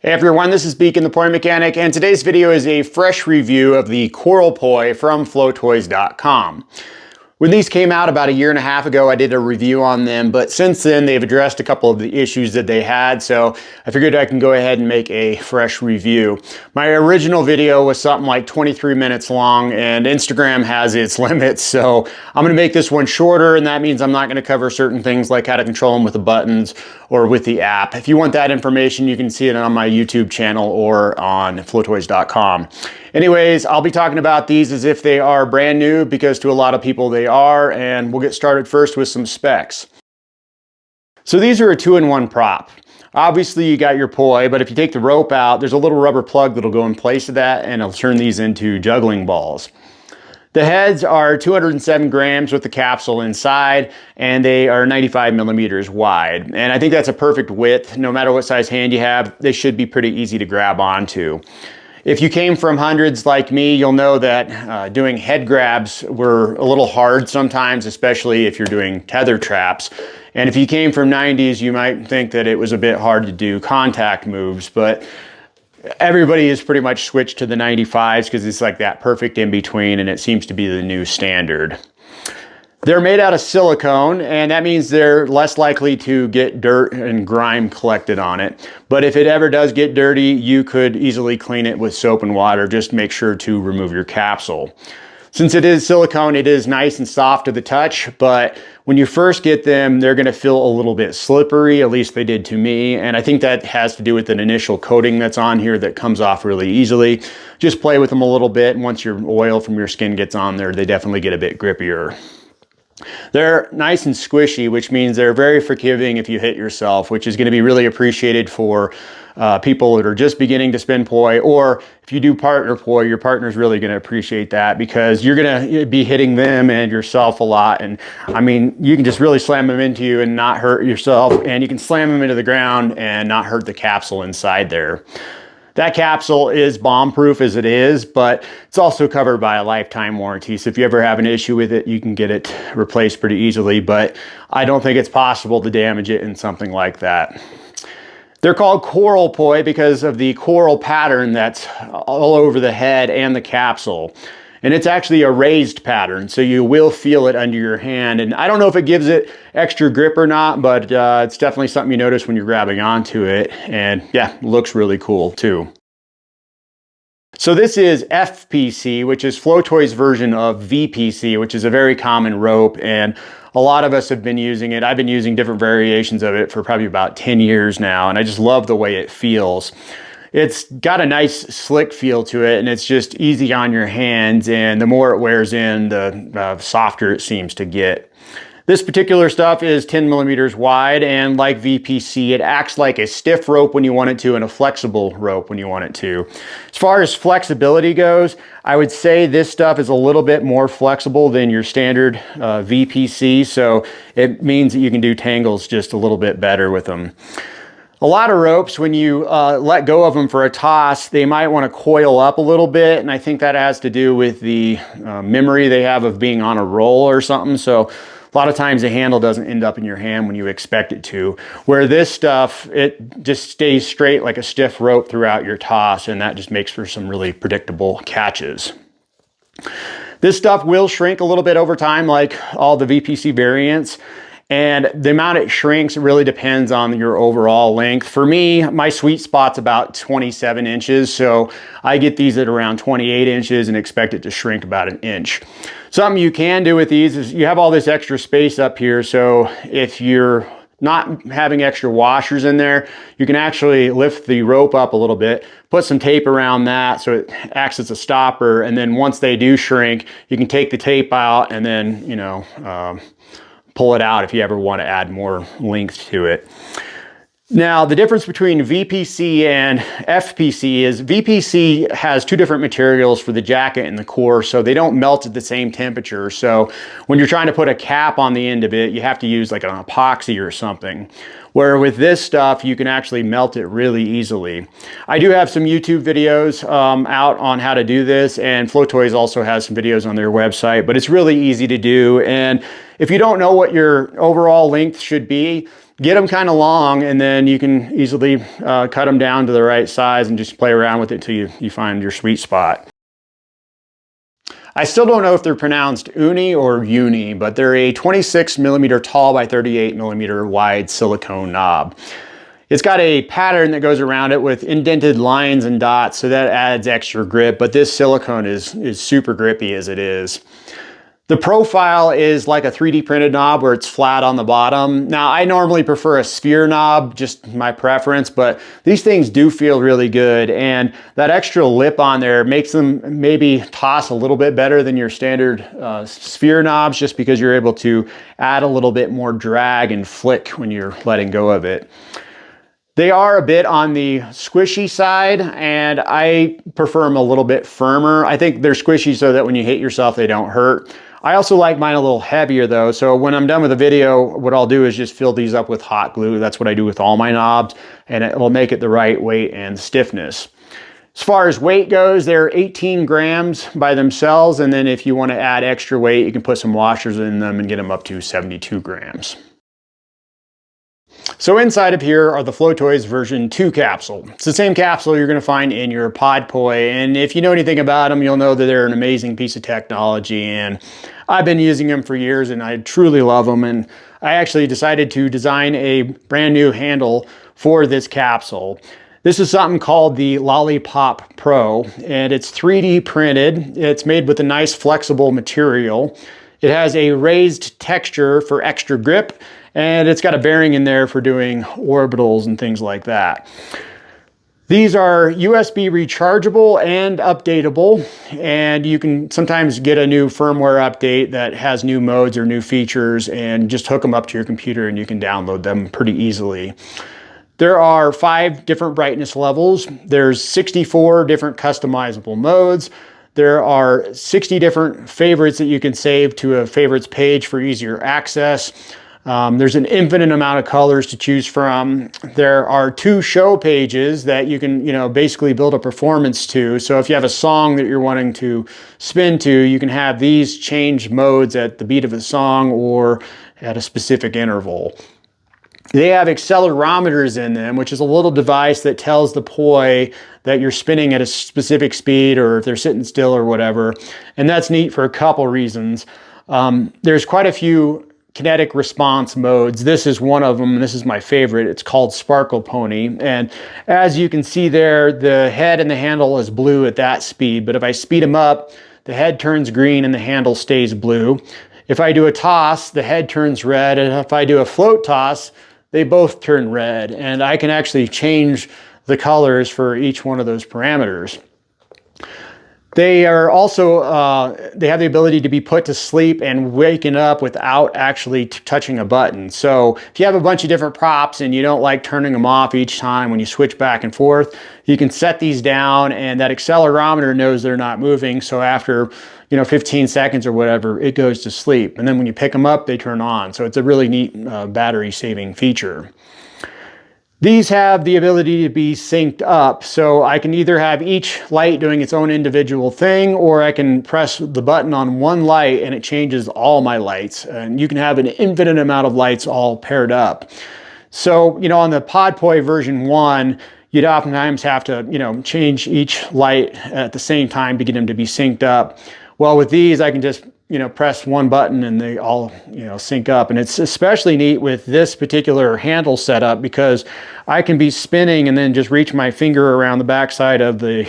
Hey everyone, this is Beacon the Poi Mechanic, and today's video is a fresh review of the Coral Poi from Flowtoys.com. When these came out about a year and a half ago, I did a review on them, but since then they've addressed a couple of the issues that they had, so I figured I can go ahead and make a fresh review. My original video was something like 23 minutes long, and Instagram has its limits, so I'm going to make this one shorter, and that means I'm not going to cover certain things like how to control them with the buttons or with the app. If you want that information, you can see it on my YouTube channel or on Flowtoys.com. Anyways, I'll be talking about these as if they are brand new, because to a lot of people they are, and we'll get started first with some specs. So these are a 2-in-1 prop. Obviously you got your poi, but if you take the rope out, there's a little rubber plug that'll go in place of that, and it'll turn these into juggling balls. The heads are 207 grams with the capsule inside, and they are 95 millimeters wide. And I think that's a perfect width. No matter what size hand you have, they should be pretty easy to grab onto. If you came from hundreds like me, you'll know that doing head grabs were a little hard sometimes, especially if you're doing tether traps. And if you came from 90s, you might think that it was a bit hard to do contact moves, but everybody has pretty much switched to the 95s because it's like that perfect in between, and it seems to be the new standard. They're made out of silicone, and that means they're less likely to get dirt and grime collected on it. But if it ever does get dirty, you could easily clean it with soap and water. Just make sure to remove your capsule. Since it is silicone, it is nice and soft to the touch, but when you first get them, they're gonna feel a little bit slippery, at least they did to me. And I think that has to do with an initial coating that's on here that comes off really easily. Just play with them a little bit, and once your oil from your skin gets on there, they definitely get a bit grippier. They're nice and squishy, which means they're very forgiving if you hit yourself, which is going to be really appreciated for people that are just beginning to spin poi, or if you do partner poi, your partner's really going to appreciate that, because you're going to be hitting them and yourself a lot. And I mean, you can just really slam them into you and not hurt yourself, and you can slam them into the ground and not hurt the capsule inside there. That capsule is bomb-proof as it is, but it's also covered by a lifetime warranty. So if you ever have an issue with it, you can get it replaced pretty easily, but I don't think it's possible to damage it in something like that. They're called Coral Poi because of the coral pattern that's all over the head and the capsule. And it's actually a raised pattern, so you will feel it under your hand. And I don't know if it gives it extra grip or not, but it's definitely something you notice when you're grabbing onto it. And yeah, looks really cool too. So this is FPC, which is Flowtoys' version of VPC, which is a very common rope, and a lot of us have been using it. I've been using different variations of it for probably about 10 years now, and I just love the way it feels. It's got a nice slick feel to it, and it's just easy on your hands, and the more it wears in, the softer it seems to get. This particular stuff is 10 millimeters wide, and like VPC, it acts like a stiff rope when you want it to and a flexible rope when you want it to. As far as flexibility goes, I would say this stuff is a little bit more flexible than your standard VPC, so it means that you can do tangles just a little bit better with them. A lot of ropes, when you let go of them for a toss, they might want to coil up a little bit, and I think that has to do with the memory they have of being on a roll or something. So a lot of times the handle doesn't end up in your hand when you expect it to. Where this stuff, it just stays straight like a stiff rope throughout your toss, and that just makes for some really predictable catches. This stuff will shrink a little bit over time, like all the VPC variants. And the amount it shrinks really depends on your overall length. For me, my sweet spot's about 27 inches, so I get these at around 28 inches and expect it to shrink about an inch. Something you can do with these is you have all this extra space up here, so if you're not having extra washers in there, you can actually lift the rope up a little bit, put some tape around that so it acts as a stopper, and then once they do shrink, you can take the tape out and then, you know, pull it out if you ever want to add more length to it. Now, the difference between VPC and FPC is VPC has two different materials for the jacket and the core, so they don't melt at the same temperature. So when you're trying to put a cap on the end of it, you have to use like an epoxy or something. Where with this stuff, you can actually melt it really easily. I do have some YouTube videos out on how to do this, and Flowtoys also has some videos on their website, but it's really easy to do. And if you don't know what your overall length should be, get them kind of long, and then you can easily cut them down to the right size and just play around with it till you find your sweet spot. I still don't know if they're pronounced uni or uni, but they're a 26mm tall by 38mm wide silicone knob. It's got a pattern that goes around it with indented lines and dots, so that adds extra grip, but this silicone is super grippy as it is. The profile is like a 3D printed knob where it's flat on the bottom. Now, I normally prefer a sphere knob, just my preference, but these things do feel really good, and that extra lip on there makes them maybe toss a little bit better than your standard sphere knobs, just because you're able to add a little bit more drag and flick when you're letting go of it. They are a bit on the squishy side, and I prefer them a little bit firmer. I think they're squishy so that when you hit yourself, they don't hurt. I also like mine a little heavier though, so when I'm done with the video, what I'll do is just fill these up with hot glue. That's what I do with all my knobs, and it will make it the right weight and stiffness. As far as weight goes, they're 18 grams by themselves, and then if you want to add extra weight, you can put some washers in them and get them up to 72 grams. So inside of here are the Flowtoys version 2 capsule. It's the same capsule you're going to find in your Coral Poi, and if you know anything about them, you'll know that they're an amazing piece of technology, and I've been using them for years and I truly love them. And I actually decided to design a brand new handle for this capsule. This is something called the Lollipop Pro, and it's 3D printed. It's made with a nice flexible material. It has a raised texture for extra grip, and it's got a bearing in there for doing orbitals and things like that. These are USB rechargeable and updatable, and you can sometimes get a new firmware update that has new modes or new features and just hook them up to your computer and you can download them pretty easily. There are 5 different brightness levels. There's 64 different customizable modes. There are 60 different favorites that you can save to a favorites page for easier access. There's an infinite amount of colors to choose from. There are 2 show pages that you can, basically build a performance to. So if you have a song that you're wanting to spin to, you can have these change modes at the beat of a song or at a specific interval. They have accelerometers in them, which is a little device that tells the Poi that you're spinning at a specific speed or if they're sitting still or whatever. And that's neat for a couple reasons. There's quite a few kinetic response modes. This is one of them, and this is my favorite. It's called Sparkle Pony. And as you can see there, the head and the handle is blue at that speed. But if I speed them up, the head turns green and the handle stays blue. If I do a toss, the head turns red. And if I do a float toss, they both turn red, and I can actually change the colors for each one of those parameters. They are also, they have the ability to be put to sleep and waken up without actually touching a button. So if you have a bunch of different props and you don't like turning them off each time when you switch back and forth, you can set these down and that accelerometer knows they're not moving. So after 15 seconds or whatever, it goes to sleep. And then when you pick them up, they turn on. So it's a really neat battery saving feature. These have the ability to be synced up. So I can either have each light doing its own individual thing, or I can press the button on one light and it changes all my lights. And you can have an infinite amount of lights all paired up. So, on the Coral Poi version 1, you'd oftentimes have to, change each light at the same time to get them to be synced up. Well, with these, I can just, press one button and they all, sync up. And it's especially neat with this particular handle setup because I can be spinning and then just reach my finger around the backside of the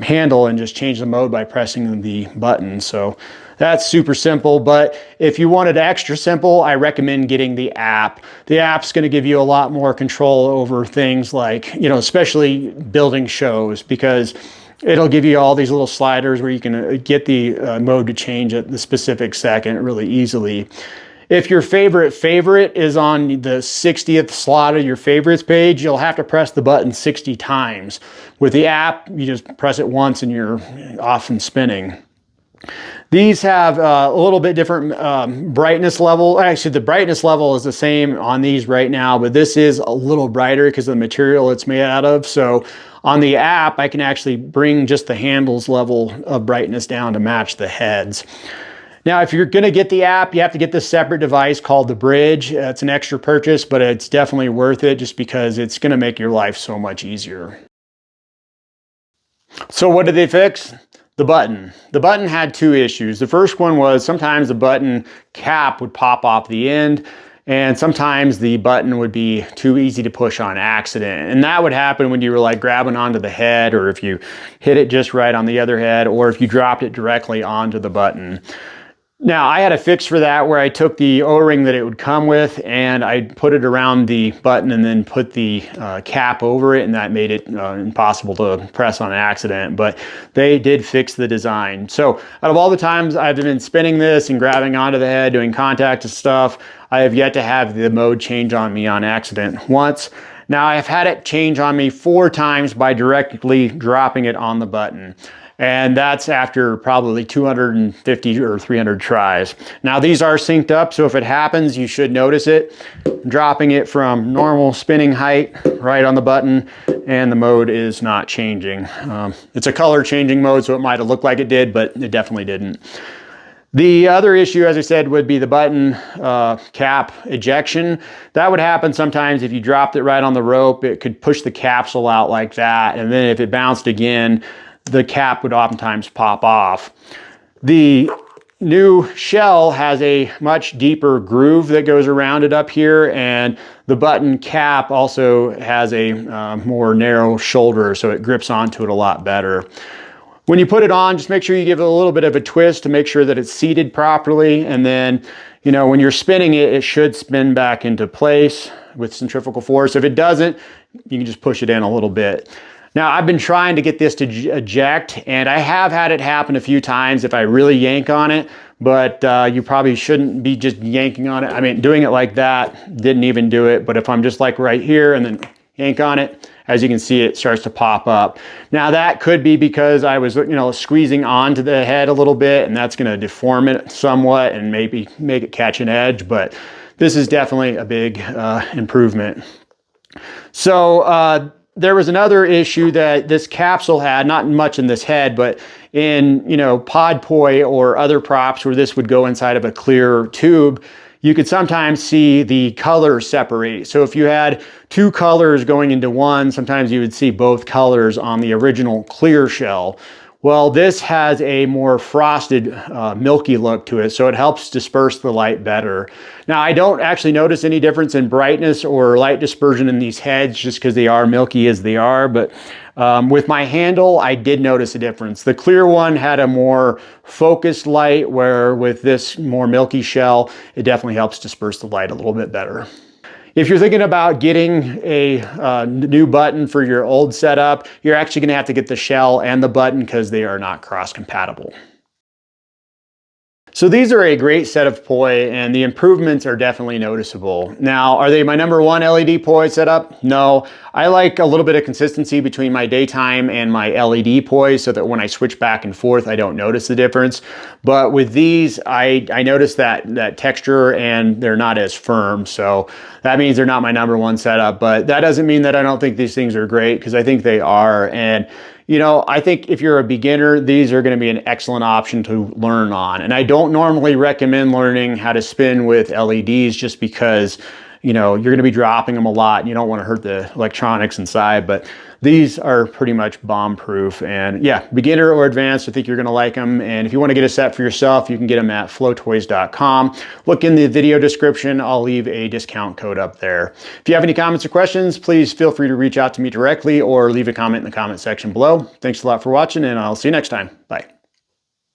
handle and just change the mode by pressing the button. So that's super simple, but if you want it extra simple, I recommend getting the app. The app's going to give you a lot more control over things like, especially building shows, because it'll give you all these little sliders where you can get the mode to change at the specific second really easily. If your favorite is on the 60th slot of your favorites page, you'll have to press the button 60 times. With the app, you just press it once and you're off and spinning. These have a little bit different brightness level. Actually, the brightness level is the same on these right now, but this is a little brighter because of the material it's made out of. So on the app, I can actually bring just the handles level of brightness down to match the heads. Now, if you're gonna get the app, you have to get this separate device called the Bridge. It's an extra purchase, but it's definitely worth it just because it's gonna make your life so much easier. So what did they fix? The button. The button had two issues. The first one was sometimes the button cap would pop off the end, and sometimes the button would be too easy to push on accident. And that would happen when you were like grabbing onto the head, or if you hit it just right on the other head, or if you dropped it directly onto the button. Now, I had a fix for that where I took the O-ring that it would come with and I put it around the button and then put the cap over it, and that made it impossible to press on accident, but they did fix the design. So out of all the times I've been spinning this and grabbing onto the head, doing contact and stuff, I have yet to have the mode change on me on accident once. Now, I've had it change on me 4 times by directly dropping it on the button. And that's after probably 250 or 300 tries. Now, these are synced up, so if it happens, you should notice it. Dropping it from normal spinning height right on the button, and the mode is not changing. It's a color changing mode, so it might have looked like it did, but it definitely didn't. The other issue, as I said, would be the button cap ejection. That would happen sometimes if you dropped it right on the rope. It could push the capsule out like that, and then if it bounced again, the cap would oftentimes pop off. The new shell has a much deeper groove that goes around it up here, and the button cap also has a more narrow shoulder, so it grips onto it a lot better. When you put it on, just make sure you give it a little bit of a twist to make sure that it's seated properly, and then, you know, when you're spinning it, it should spin back into place with centrifugal force. If it doesn't, you can just push it in a little bit. Now, I've been trying to get this to eject, and I have had it happen a few times if I really yank on it, but you probably shouldn't be just yanking on it. I mean, doing it like that didn't even do it, but if I'm just like right here and then yank on it, as you can see, it starts to pop up. Now, that could be because I was, you know, squeezing onto the head a little bit, and that's gonna deform it somewhat and maybe make it catch an edge, but this is definitely a big improvement. So, there was another issue that this capsule had, not much in this head, but in, you know, pod poi or other props where this would go inside of a clear tube, you could sometimes see the colors separate. So if you had 2 colors going into one, sometimes you would see both colors on the original clear shell. Well, this has a more frosted, milky look to it, so it helps disperse the light better. Now, I don't actually notice any difference in brightness or light dispersion in these heads just because they are milky as they are, but with my handle, I did notice a difference. The clear one had a more focused light, where with this more milky shell, it definitely helps disperse the light a little bit better. If you're thinking about getting a new button for your old setup, you're actually going to have to get the shell and the button because they are not cross-compatible. So these are a great set of poi, and the improvements are definitely noticeable. Now, are they my #1 LED poi setup? No. I like a little bit of consistency between my daytime and my LED poi so that when I switch back and forth, I don't notice the difference. But with these, I notice that texture, and they're not as firm. So that means they're not my #1 setup, but that doesn't mean that I don't think these things are great, because I think they are. And you know, I think if you're a beginner, these are going to be an excellent option to learn on. And I don't normally recommend learning how to spin with LEDs just because, you know, you're going to be dropping them a lot and you don't want to hurt the electronics inside. But these are pretty much bomb-proof. And yeah, beginner or advanced, I think you're going to like them. And if you want to get a set for yourself, you can get them at flowtoys.com. Look in the video description. I'll leave a discount code up there. If you have any comments or questions, please feel free to reach out to me directly or leave a comment in the comment section below. Thanks a lot for watching, and I'll see you next time. Bye.